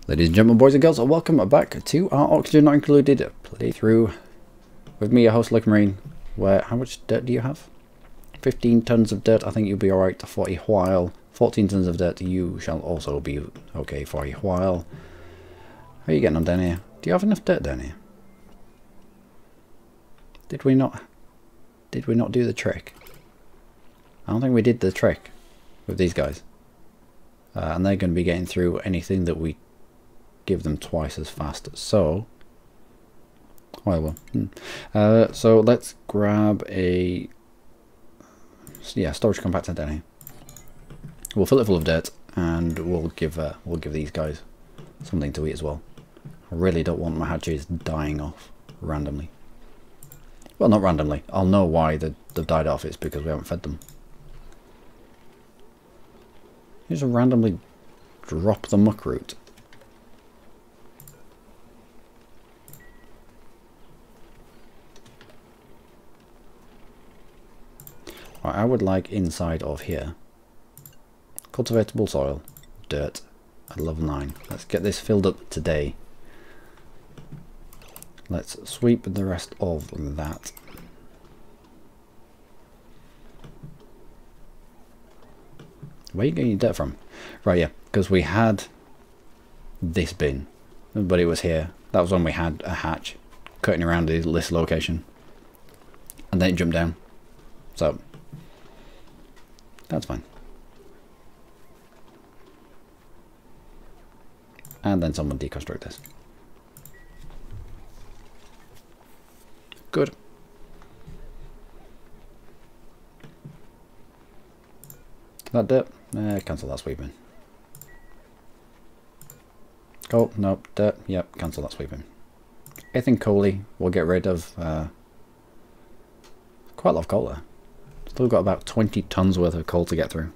Ladies and gentlemen, boys and girls, welcome back to our Oxygen Not Included playthrough with me, your host, Luckymarine. Where, how much dirt do you have? 15 tons of dirt. I think you'll be alright for a while. 14 tons of dirt. You shall also be okay for a while. How are you getting on down here? Do you have enough dirt down here? Did we not do the trick? I don't think we did the trick with these guys. And they're going to be getting through anything that we give them twice as fast. So, well, so let's grab a storage compactor down here. We'll fill it full of dirt, and we'll give these guys something to eat as well. I really don't want my hatches dying off randomly. Well, not randomly. I'll know why they've died off. It's because we haven't fed them. You just randomly drop the muck root. Right, I would like inside of here cultivatable soil, dirt at level 9. Let's get this filled up today. Let's sweep the rest of that. Where are you getting your dirt from? Right, yeah, because we had this bin, but it was here. That was when we had a hatch cutting around this location, and then it jumped down. So that's fine. And then someone deconstruct this. Good. That dirt. Cancel that sweeping. Coal. Nope. Dirt. Yep. Cancel that sweeping. Anything coaly we'll get rid of. Quite a lot of coal there. Still got about 20 tons worth of coal to get through.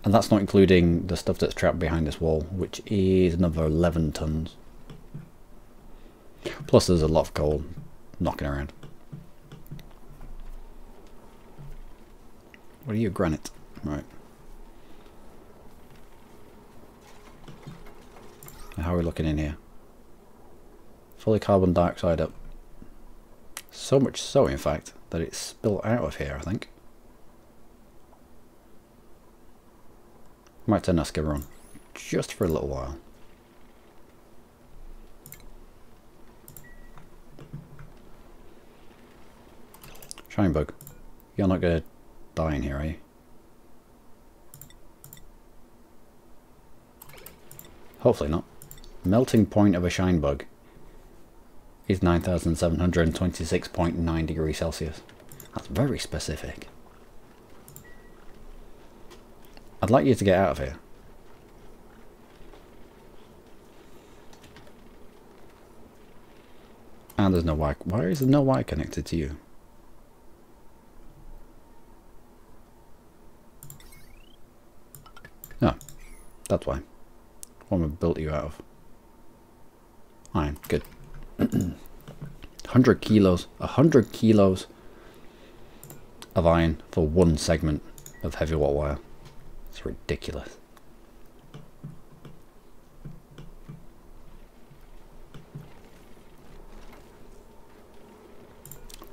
And that's not including the stuff that's trapped behind this wall, which is another 11 tons. Plus there's a lot of coal knocking around. What are you? Granite. Right. How are we looking in here? Fully carbon dioxide up. So much so, in fact, that it's spilled out of here, I think. Might turn our skimmer on just for a little while. Shine bug, you're not going to die in here, are you? Hopefully not. Melting point of a shine bug is 9,726.9 degrees Celsius. That's very specific. I'd like you to get out of here. And there's no wire. Why is there no wire connected to you? No, that's why. What have I built you out of? Iron, good. 100 kilos. 100 kilos of iron for one segment of heavy watt wire. It's ridiculous.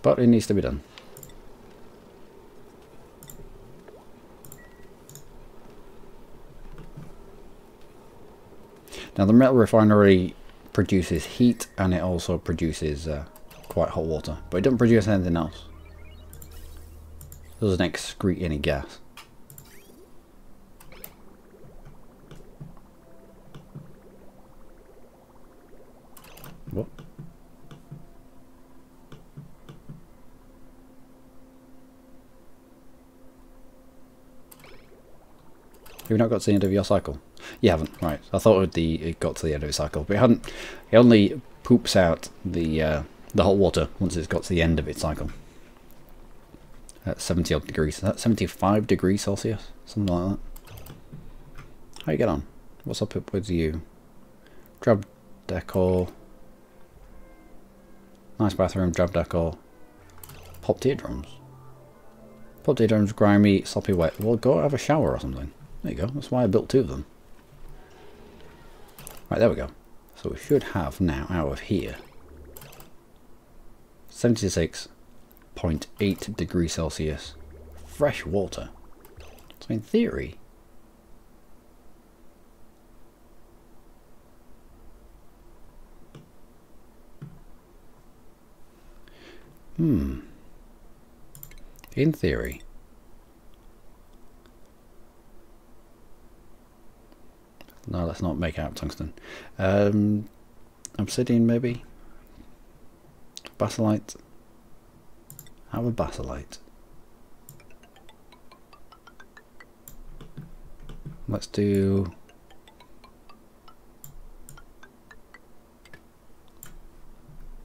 But it needs to be done. Now the metal refinery produces heat, and it also produces quite hot water, but it doesn't produce anything else. It doesn't excrete any gas. What? Have you not got to the end of your cycle? You haven't, right. I thought it got to the end of its cycle, but it hadn't. It only poops out the hot water once it's got to the end of its cycle. At 70 odd degrees. Is that 75 degrees Celsius? Something like that. How you get on? What's up with you? Drab decor. Nice bathroom, drab decor. Pop teardrums. Pop teardrums, grimy, sloppy, wet. Well, go have a shower or something. There you go. That's why I built 2 of them. Right, there we go. So we should have now out of here 76.8 degrees Celsius fresh water. So in theory, in theory, no, let's not make out tungsten. Obsidian maybe? Basalite? Have a basalite. Let's do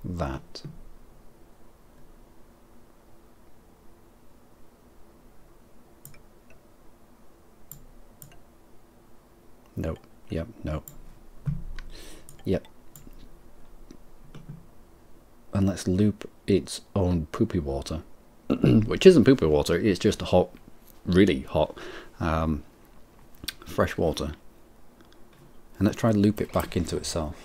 that. Nope. Yep. Nope. Yep. And let's loop its own poopy water, which isn't poopy water, it's just hot, really hot, fresh water. And let's try to loop it back into itself.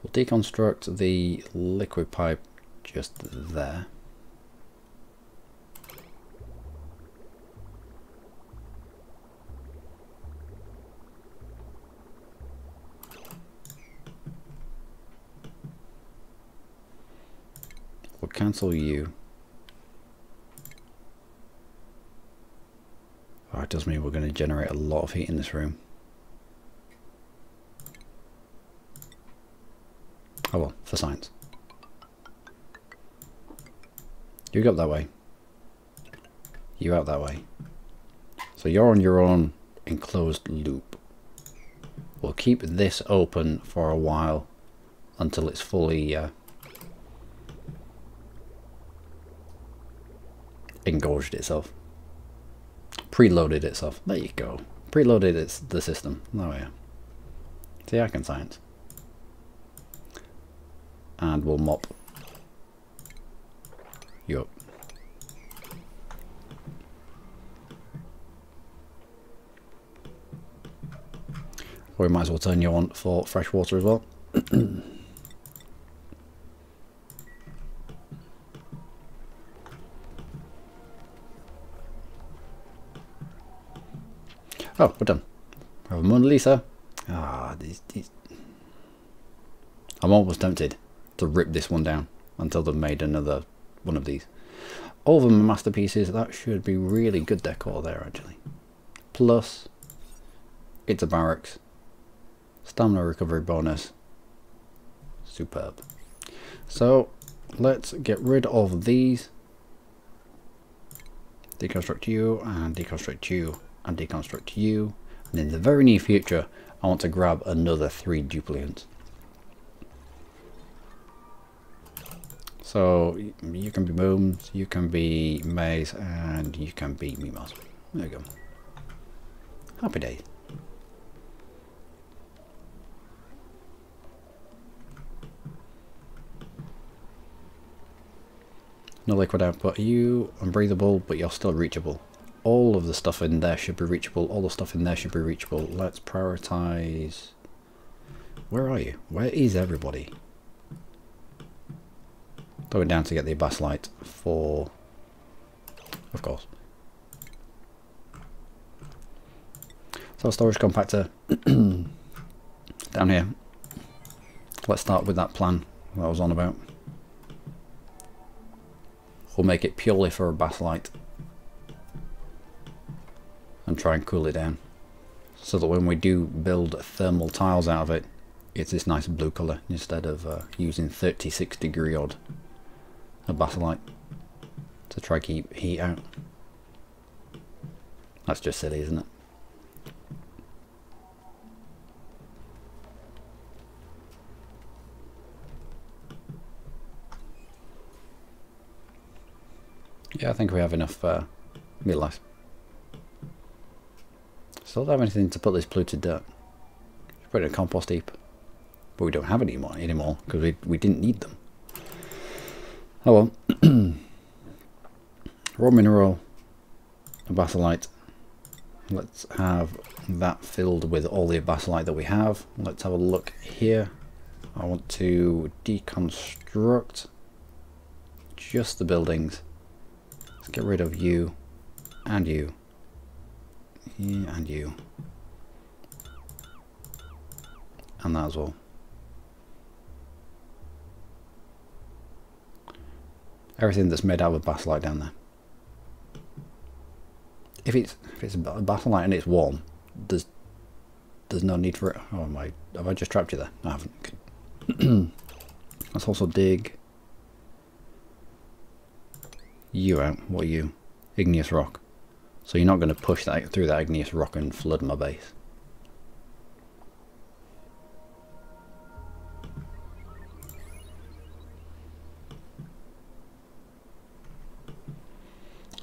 We'll deconstruct the liquid pipe just there. We'll cancel you. Oh, it does mean we're going to generate a lot of heat in this room. Oh well, for science. You go up that way. You out that way. So you're on your own enclosed loop. We'll keep this open for a while until it's fully engorged itself. Preloaded itself. There you go. Preloaded the system. Oh yeah. See, I can science. And we'll mop you up. We might as well turn you on for fresh water as well. Oh, we're done. We have a Mona Lisa. Ah, these. I'm almost tempted to rip this one down until they've made another one of these. All of them are masterpieces. That should be really good decor there, actually. Plus, it's a barracks. Stamina recovery bonus. Superb. So, let's get rid of these. Deconstruct you, and deconstruct you, and deconstruct you. And in the very near future, I want to grab another 3 duplicates. So you can be Booms, you can be Maze, and you can be Mimos. There you go. Happy days. No liquid output. You unbreathable, but you're still reachable. All of the stuff in there should be reachable. All the stuff in there should be reachable. Let's prioritize. Where are you? Where is everybody? Going down to get the basalite for, of course. So storage compactor down here. Let's start with that plan that I was on about. We'll make it purely for a basalite and try and cool it down so that when we do build thermal tiles out of it, it's this nice blue colour instead of using 36 degree odd a basalite to try keep heat out. That's just silly, isn't it? Yeah, I think we have enough meal ice. Still don't have anything to put this polluted dirt. Put it in a compost heap. But we don't have any anymore because we didn't need them. Oh well. Raw mineral, a basalite. Let's have that filled with all the basalite that we have. Let's have a look here. I want to deconstruct just the buildings. Let's get rid of you and you. Yeah, and you. And that as well. Everything that's made out of basalite down there. If it's a basalite and it's warm, there's no need for it. Oh my! Have I just trapped you there? No, I haven't. Okay. Let's also dig you out. What are you? Igneous rock. So you're not going to push that through that igneous rock and flood my base.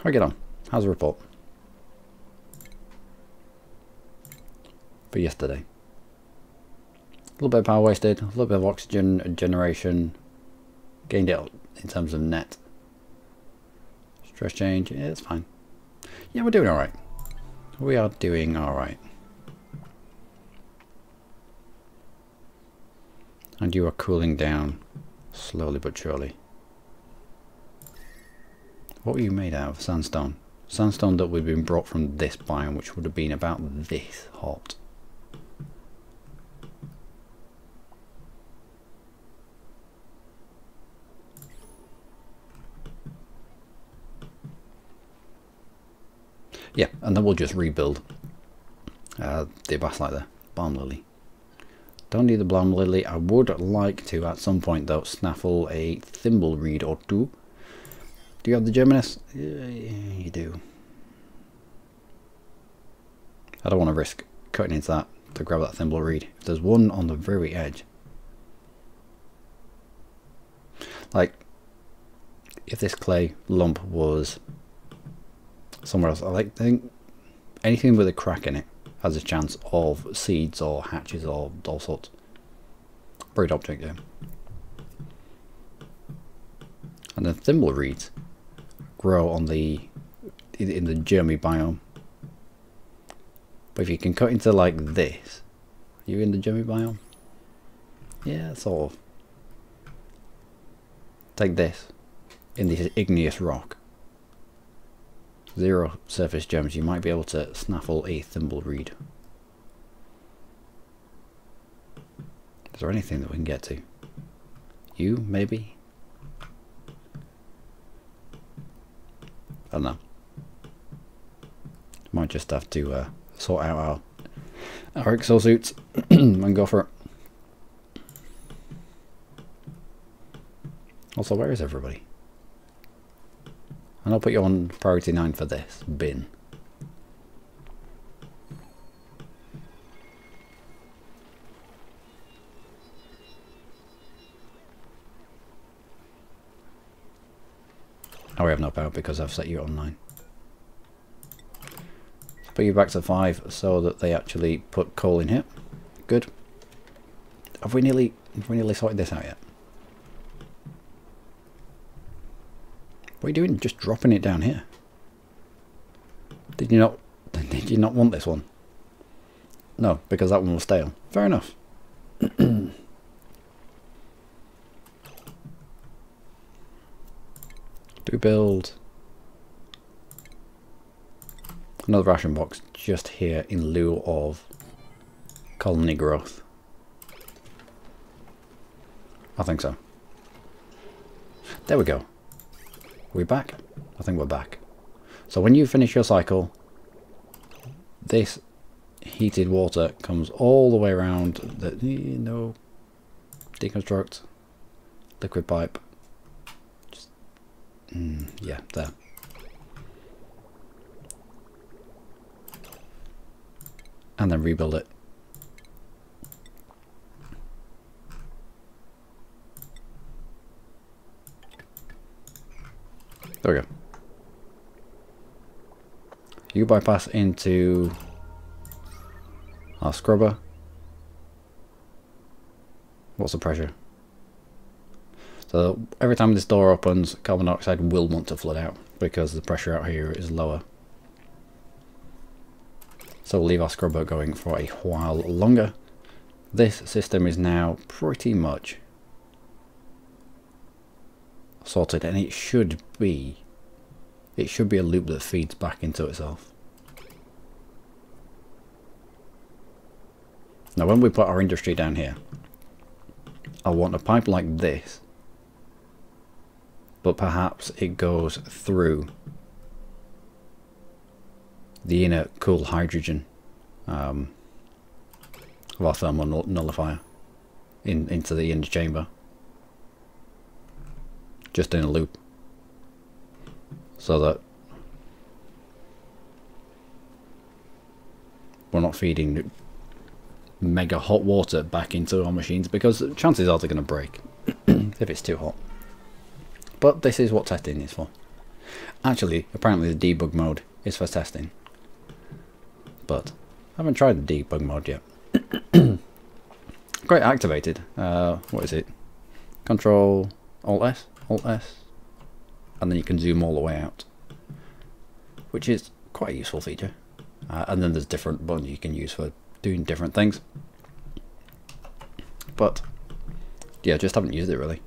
How get on? How's the report? For yesterday. A little bit of power wasted, a little bit of oxygen generation. Gained it in terms of net. Stress change, yeah, it's fine. Yeah, we're doing alright. We are doing alright. And you are cooling down slowly but surely. What were you made out of? Sandstone. Sandstone that would have been brought from this biome, which would have been about this hot. Yeah, and then we'll just rebuild the basalite there. Balm lily. Don't need the balm lily. I would like to, at some point though, snaffle a thimble reed or two. Do you have the Germinus? Yeah, you do. I don't want to risk cutting into that to grab that thimble reed. If there's one on the very edge. Like, if this clay lump was somewhere else, I think anything with a crack in it has a chance of seeds or hatches or all sorts. Buried object, yeah. And the thimble reeds grow on in the germy biome. But if you can cut into like this, are you in the germy biome? Yeah, sort of. Take this in this igneous rock. 0 surface gems, you might be able to snaffle a thimble reed. Is there anything that we can get to? You, maybe? I don't know. Might just have to sort out our exosuits and go for it. Also, where is everybody? And I'll put you on priority 9 for this bin. Oh, we have no power because I've set you on 9. Put you back to 5 so that they actually put coal in here. Good. Have we nearly sorted this out yet? What are you doing? Just dropping it down here. Did you not want this one? No, because that one was stale. Fair enough. Do we build another ration box just here in lieu of colony growth? I think so. There we go. Are we back? I think we're back. So when you finish your cycle, this heated water comes all the way around the deconstruct liquid pipe. Just, yeah, there. And then rebuild it. There we go. You bypass into our scrubber. What's the pressure? So every time this door opens, carbon dioxide will want to flood out. because the pressure out here is lower. So we'll leave our scrubber going for a while longer. This system is now pretty much sorted, and it should be a loop that feeds back into itself. Now when we put our industry down here, I want a pipe like this, but perhaps it goes through the inner cool hydrogen of our thermal nullifier into the inner chamber, just in a loop, so that we're not feeding mega hot water back into our machines, because chances are they're going to break if it's too hot. But this is what testing is for. Actually, apparently the debug mode is for testing, but I haven't tried the debug mode yet. Got it activated. What is it? Control Alt S, and then you can zoom all the way out, which is quite a useful feature. And then there's different buttons you can use for doing different things, but yeah, just haven't used it really.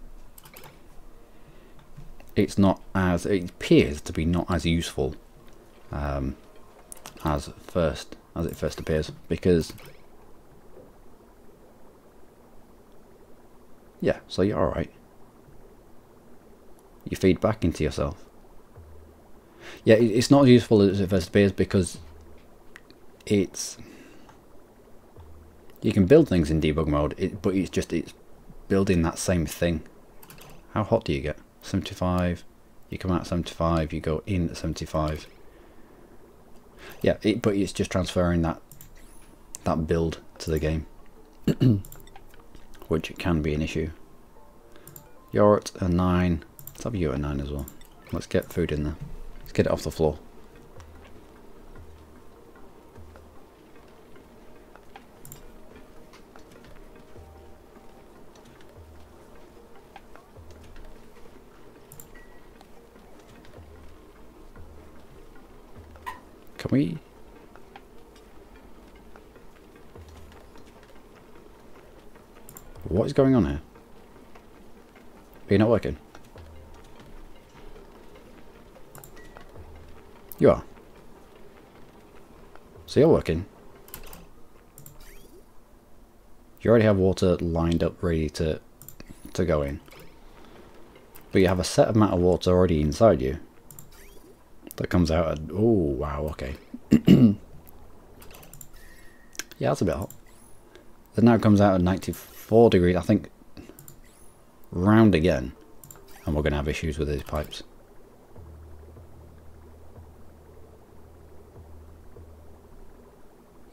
It appears to be not as useful as it first appears, because yeah, so you're alright. You feed back into yourself. Yeah, it's not as useful as it first appears, because you can build things in debug mode, but it's building that same thing. How hot do you get? 75. You come out at 75. You go in at 75. Yeah, but it's just transferring that build to the game, which can be an issue. You're at a 9. Let's have you at a 9 as well. Let's get food in there. Let's get it off the floor. Can we? What is going on here? Are you not working? You are. So you're working. You already have water lined up ready to go in. But you have a set amount of water already inside you that comes out at, oh wow, okay. Yeah, that's a bit hot. That now comes out at 94 degrees, I think. Round again, and we're going to have issues with these pipes.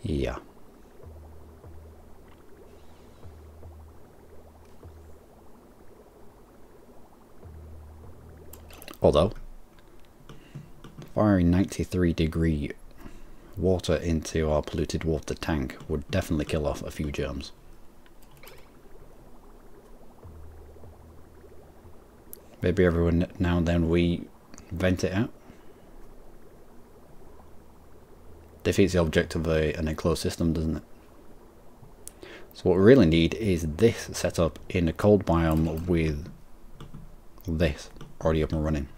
Yeah. Although, firing 93-degree water into our polluted water tank would definitely kill off a few germs. Maybe every now and then we vent it out. Defeats the object of an enclosed system, doesn't it? So what we really need is this set up in a cold biome with this already up and running.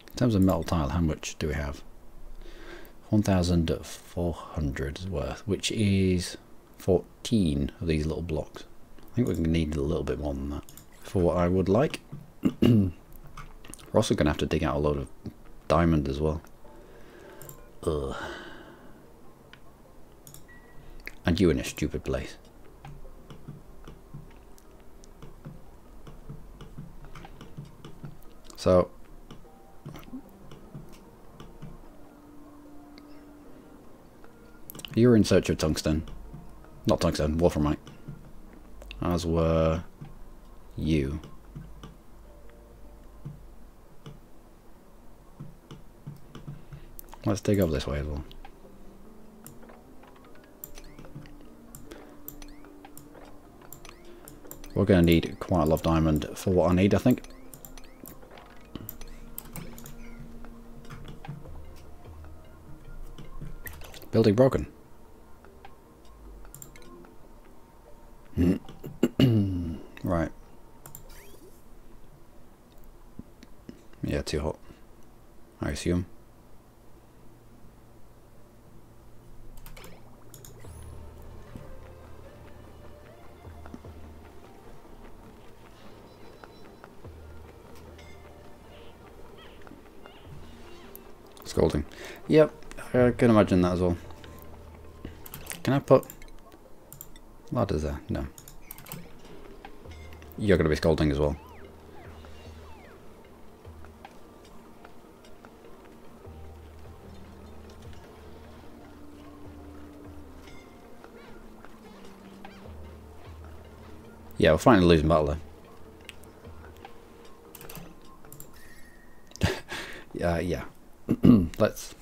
In terms of metal tile, how much do we have? 1,400 worth, which is 14 of these little blocks. I think we're going to need a little bit more than that for what I would like. We're also going to have to dig out a load of diamond as well. Ugh. And you in a stupid place. So you're in search of tungsten. Not tungsten, wolframite. As were you. Let's dig up this way as well. We're going to need quite a lot of diamond for what I need, I think. Building broken. Right. Yeah, too hot, I assume. Scalding. Yep, I can imagine that as well. Can I put ladders there? No. You're going to be scalding as well. Yeah, we're finally losing battle there. Yeah. let's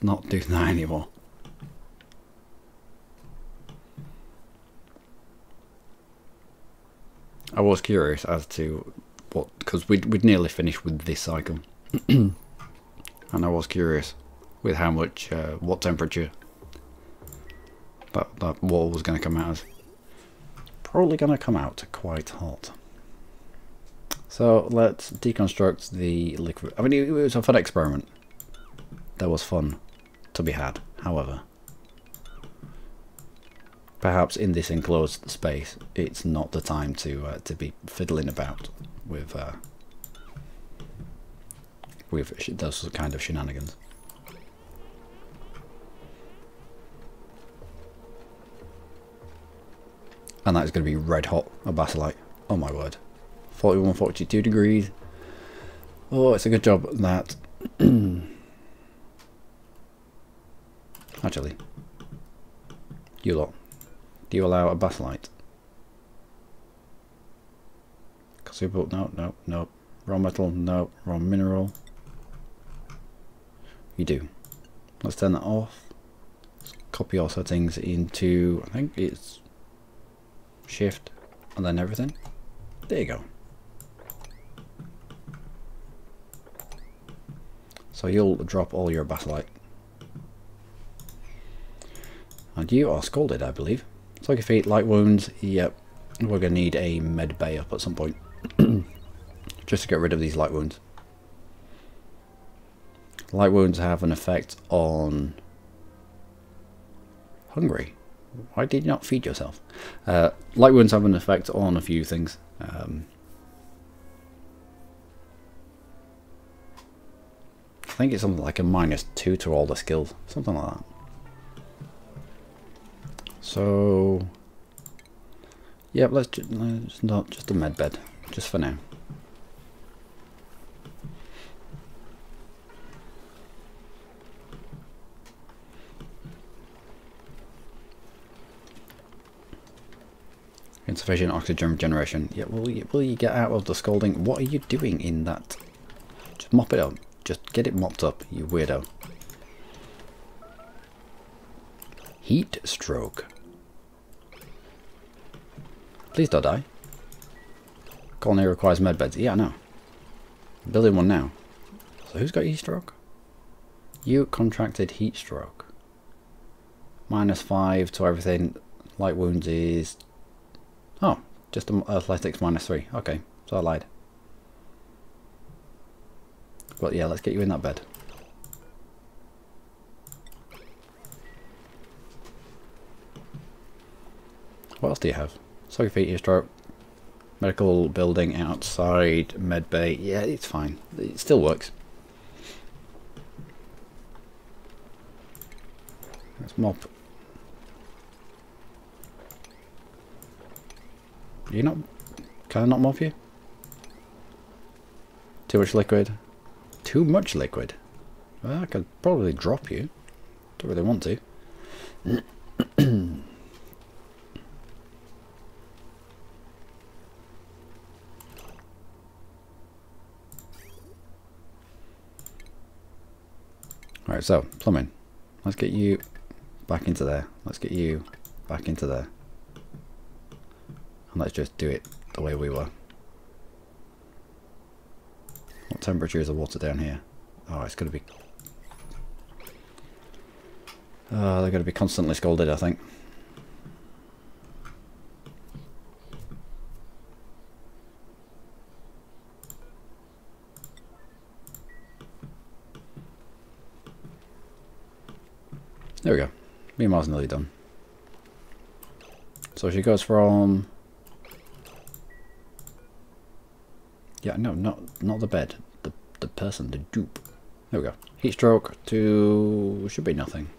not do that anymore. I was curious as to what, because we'd nearly finished with this cycle, and I was curious with how much, what temperature that wall was going to come out as. Probably going to come out quite hot. So let's deconstruct the liquid. I mean, it was a fun experiment. There was fun to be had. However, perhaps in this enclosed space, it's not the time to be fiddling about with those kind of shenanigans. And that is going to be red hot, a basalite. Oh my word. 41, 42 degrees. Oh, it's a good job that... Actually, you lot, do you allow a basalite? Crucible, no. Raw metal, no. Raw mineral. You do. Let's turn that off. Let's copy our settings into, I think it's shift and then everything. There you go. So you'll drop all your basalite. And you are scalded, I believe. So your feet, light wounds. Yep, we're going to need a med bay up at some point. Just to get rid of these light wounds. Light wounds have an effect on... Hungry. Why did you not feed yourself? Light wounds have an effect on a few things. I think it's something like a -2 to all the skills. Something like that. So... Yep, let's not just a med bed. Just for now. Insufficient oxygen generation. Yeah, will you get out of the scalding? What are you doing in that? Just mop it up. Just get it mopped up, you weirdo. Heat stroke. Please don't die. Colony requires medbeds. Yeah, I know. I'm building one now. So who's got heat stroke? You contracted heat stroke. -5 to everything. Light wounds is... Oh, just athletics -3. Okay, so I lied. But yeah, let's get you in that bed. What else do you have? Sorry, feet, heat stroke. Medical building outside, med bay. Yeah, it's fine. It still works. Let's mop. You not? Can I not mop you? Too much liquid. Too much liquid. Well, I could probably drop you. Don't really want to. Alright, so, plumbing. Let's get you back into there. Let's get you back into there. And let's just do it the way we were. What temperature is the water down here? Oh, it's going to be... They're going to be constantly scolded, I think. There we go. Meanwhile's nearly done. So she goes from... Yeah, no, not the bed. The person, the dupe. There we go. Heat stroke to... should be nothing.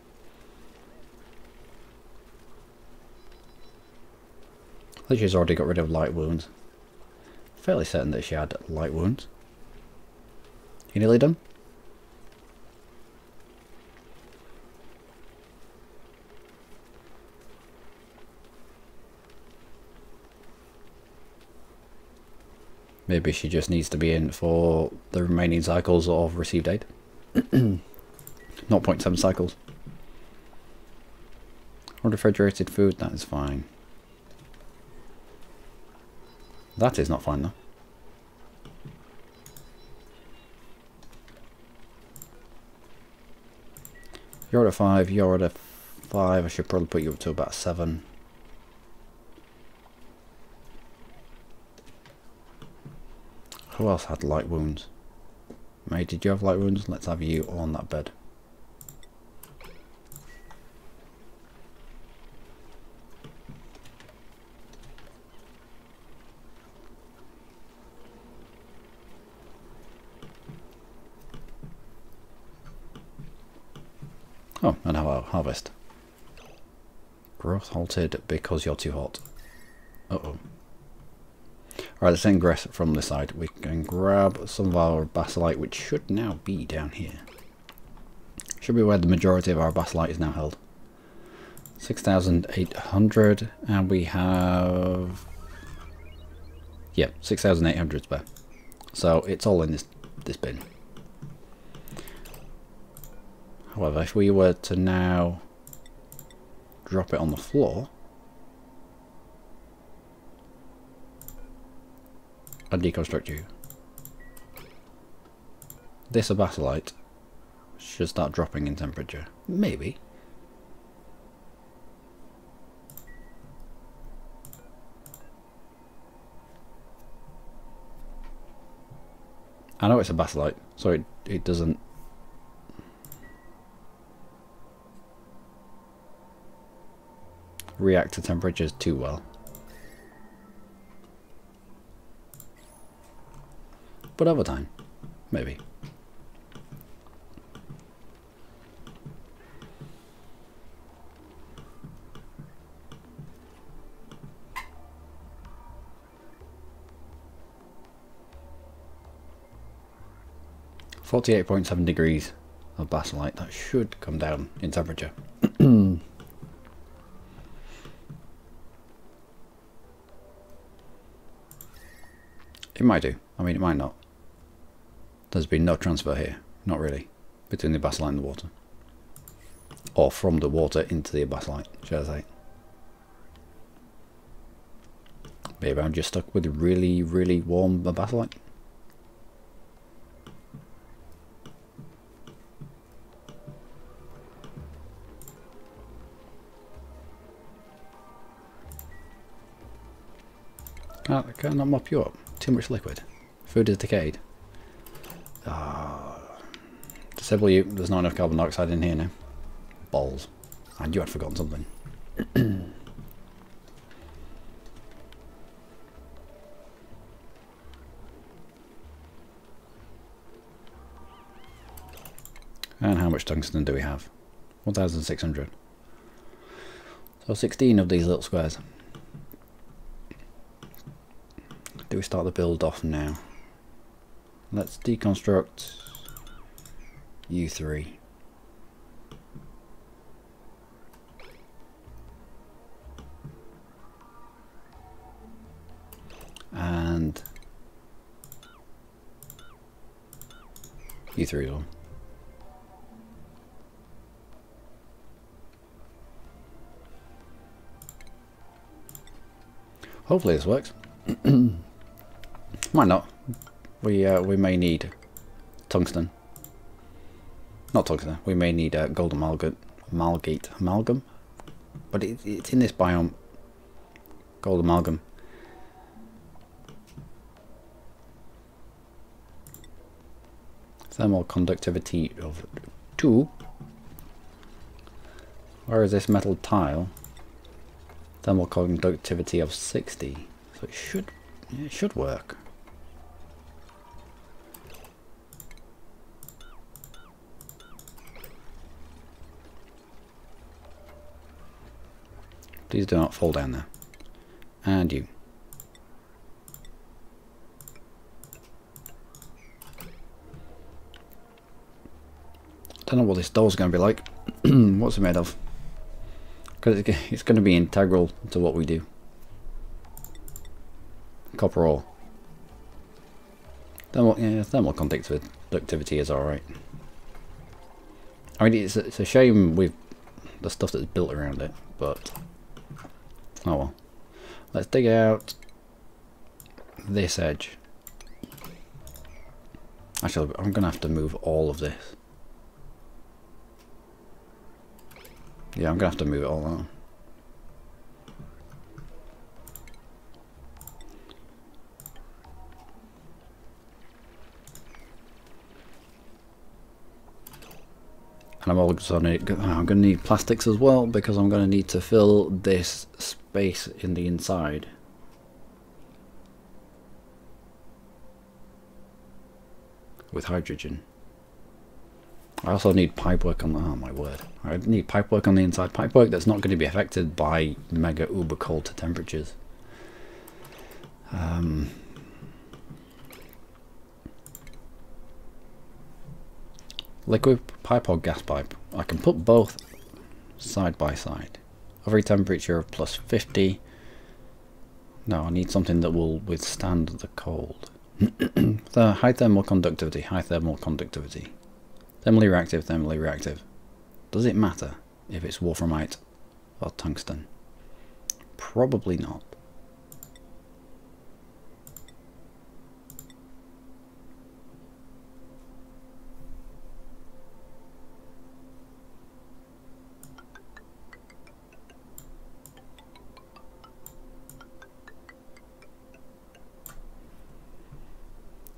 I think she's already got rid of light wounds. Fairly certain that she had light wounds. You nearly done? Maybe she just needs to be in for the remaining cycles of received aid. 0.7 cycles. Refrigerated food, that is fine. That is not fine though. You're at 5, you're at 5, I should probably put you up to about 7. Who else had light wounds? May, did you have light wounds? Let's have you on that bed. Oh, and how about harvest? Growth halted because you're too hot. Uh-oh. Alright, let's ingress from this side. We can grab some of our basilite, which should now be down here. Should be where the majority of our basilite is now held. 6,800, and we have... yeah, 6,800 spare. So it's all in this bin. However, if we were to now drop it on the floor and deconstruct you, this basilite should start dropping in temperature. Maybe. I know it's a basilite, so it doesn't react to temperatures too well. But over time, maybe. .7 degrees of basilite. That should come down in temperature. It might do. I mean, it might not. There's been no transfer here. Not really. Between the basilite and the water. Or from the water into the basilite, shall I say. Maybe I'm just stuck with really, really warm basilite. Can I not mop you up? Too much liquid. Food is decayed. Disable you. There's not enough carbon dioxide in here now. Balls. And you had forgotten something. And how much tungsten do we have? 1,600. So 16 of these little squares. Do we start the build off now? Let's deconstruct you 3. And you 3 as well. Hopefully this works. Might not. We may need tungsten. Not tungsten. We may need gold amalgam, amalgam, but it's in this biome called amalgam. Thermal conductivity of 2. Where is this metal tile? Thermal conductivity of 60. So it should work. Please do not fall down there. And you. Don't know what this door's going to be like. What's it made of? Because it's going to be integral to what we do. Copper ore. Thermal conductivity is alright. I mean, it's a shame with the stuff that's built around it, but oh well. Let's dig out this edge. Actually, I'm going to have to move all of this. Yeah, I'm going to have to move it all out. And I'm also I'm going to need plastics as well, because I'm going to need to fill this space in the inside. With hydrogen. I also need pipework on the, oh my word. I need pipework on the inside. Pipework that's not going to be affected by mega uber cold temperatures. Liquid pipe or gas pipe? I can put both side by side. Every temperature of plus 50. No, I need something that will withstand the cold. The high thermal conductivity, high thermal conductivity. Thermally reactive, thermally reactive. Does it matter if it's wolframite or tungsten? Probably not.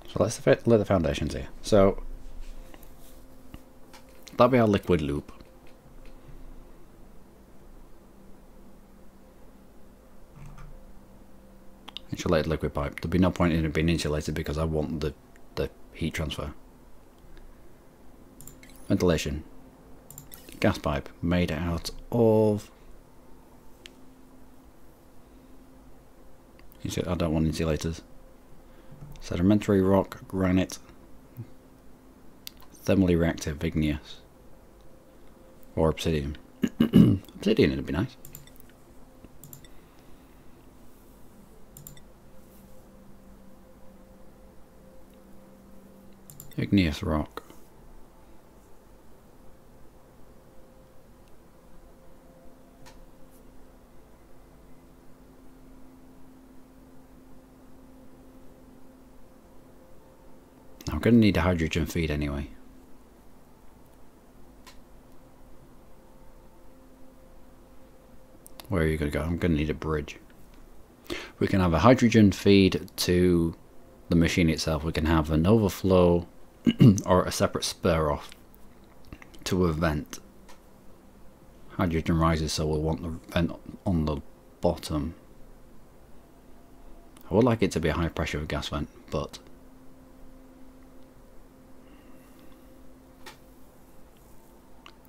So let's lay the foundations here. So that'll be our liquid loop. Insulated liquid pipe. There'll be no point in it being insulated because I want the heat transfer. Ventilation. Gas pipe made out of... I don't want insulators. Sedimentary rock, granite, thermally reactive igneous, or obsidian. Obsidian would be nice. Igneous rock. I'm going to need a hydrogen feed anyway. Where are you going to go? I'm going to need a bridge. We can have a hydrogen feed to the machine itself. We can have an overflow or a separate spur off to a vent. Hydrogen rises, so we'll want the vent on the bottom. I would like it to be a high pressure gas vent, but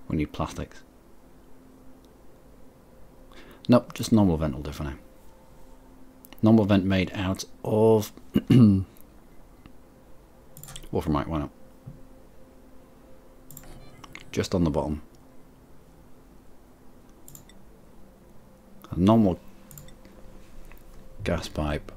we need plastics. Nope, just normal vent will do for now. Normal vent made out of wolframite, why not? Just on the bottom. A normal gas pipe.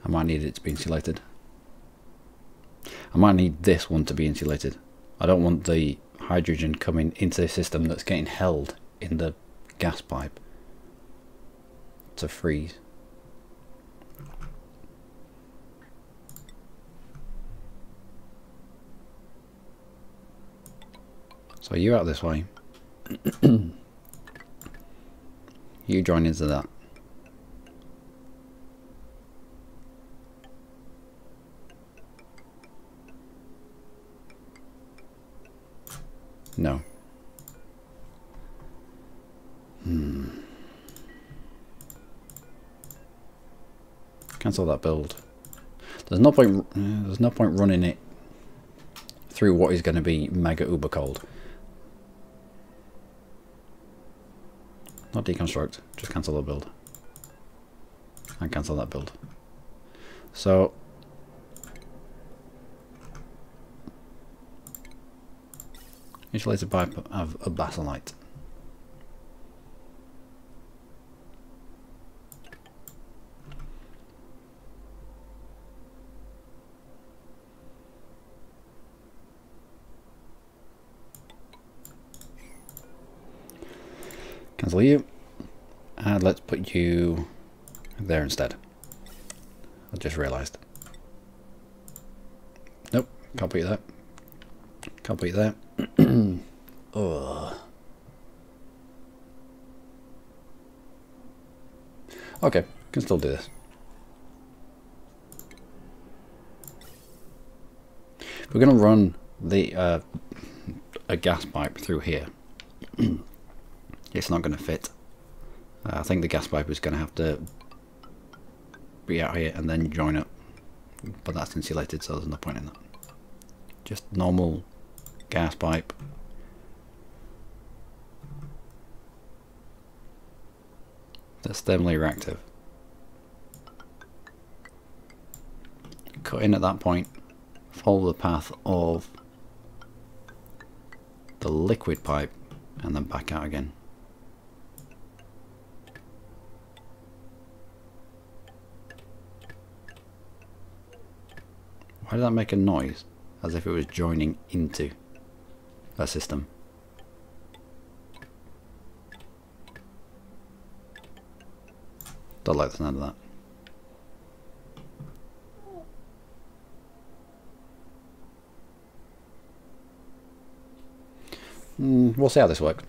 I might need it to be insulated. I might need this one to be insulated. I don't want the hydrogen coming into the system that's getting held in the gas pipe to freeze. So you out this way. You join into that. No. Cancel that build. There's no point running it through what is going to be mega uber cold. Not deconstruct, just cancel the build. And cancel that build. So insulated pipe of a basalite. Cancel you, and let's put you there instead. I just realised. Nope, can't put you there. Can't put you there. Ugh. Okay, can still do this. We're going to run the a gas pipe through here. It's not going to fit. I think the gas pipe is going to have to be out here and then join up, but that's insulated, so there's no point in that. Just normal gas pipe. That's thermally reactive. Cut in at that point, follow the path of the liquid pipe, and then back out again. Why did that make a noise? As if it was joining into a system. Don't like the sound of that. We'll see how this works.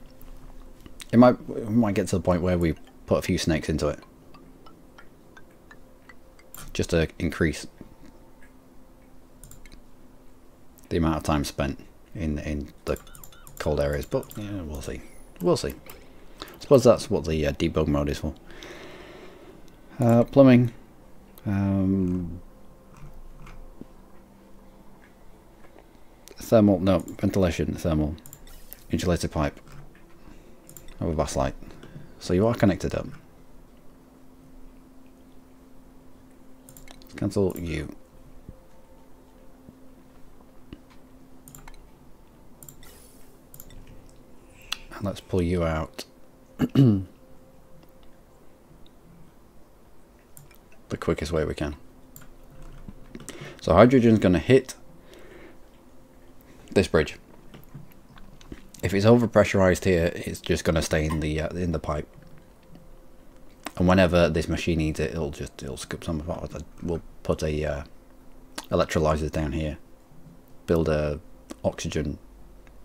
We might get to the point where we put a few snakes into it, just to increase the amount of time spent in the cold areas. But yeah, we'll see. We'll see. I suppose that's what the debug mode is for. Plumbing. Thermal. No, ventilation. Thermal. Insulated pipe. Over basalite. So you are connected up. Let's cancel you. And let's pull you out. The quickest way we can. So hydrogen's going to hit this bridge. If it's over pressurized here, it's just going to stay in the pipe. And whenever this machine needs it, it'll scoop some apart. We'll put a electrolyzers down here. Build a oxygen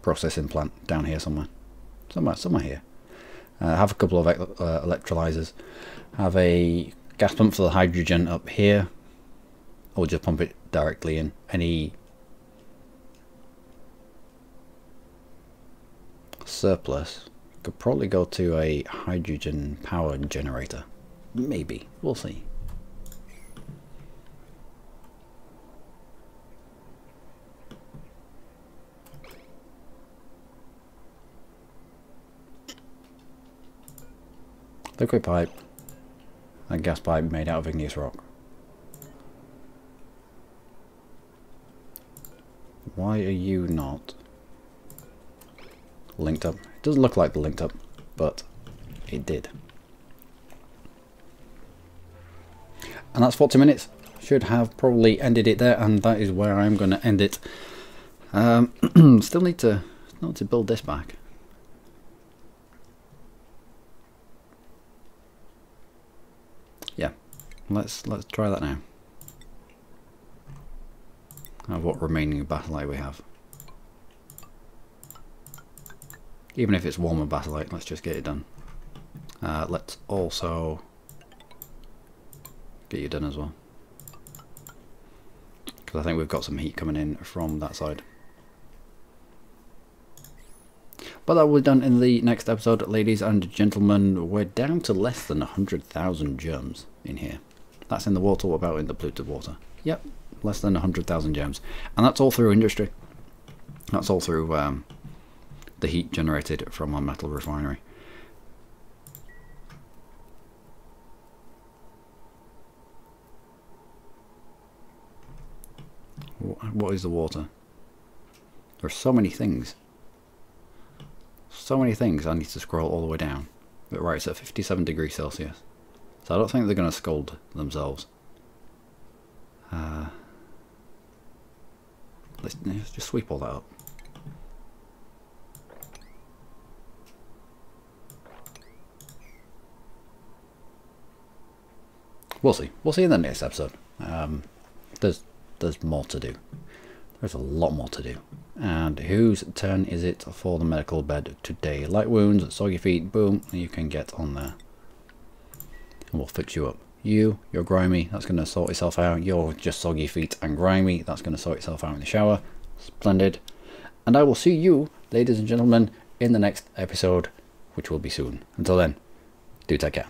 processing plant down here somewhere here. Have a couple of electrolyzers. Have a gas pump for the hydrogen up here, or just pump it directly in. Any surplus could probably go to a hydrogen power generator. Maybe. We'll see. Liquid pipe and gas pipe made out of igneous rock. Why are you not linked up? It doesn't look like they're linked up, but it did. And that's 40 minutes. Should have probably ended it there, and that is where I'm going to end it. Still need to not to build this back. Yeah, let's try that now. Of what remaining batolite we have. Even if it's warmer batolite, let's just get it done. Let's also get you done as well, because I think we've got some heat coming in from that side. But that will be done in the next episode, ladies and gentlemen. We're down to less than 100,000 germs in here. That's in the water. What about in the polluted water? Yep, less than 100,000 germs. And that's all through industry. That's all through the heat generated from our metal refinery. What is the water? There are so many things. So many things I need to scroll all the way down. But right, it's at 57 degrees Celsius. So I don't think they're going to scold themselves. Let's just sweep all that up. We'll see. We'll see in the next episode. There's more to do. There's a lot more to do. And whose turn is it for the medical bed today? Light wounds, soggy feet, boom, you can get on there. And we'll fix you up. You're grimy, that's going to sort itself out. You're just soggy feet and grimy, that's going to sort itself out in the shower. Splendid. And I will see you, ladies and gentlemen, in the next episode, which will be soon. Until then, do take care.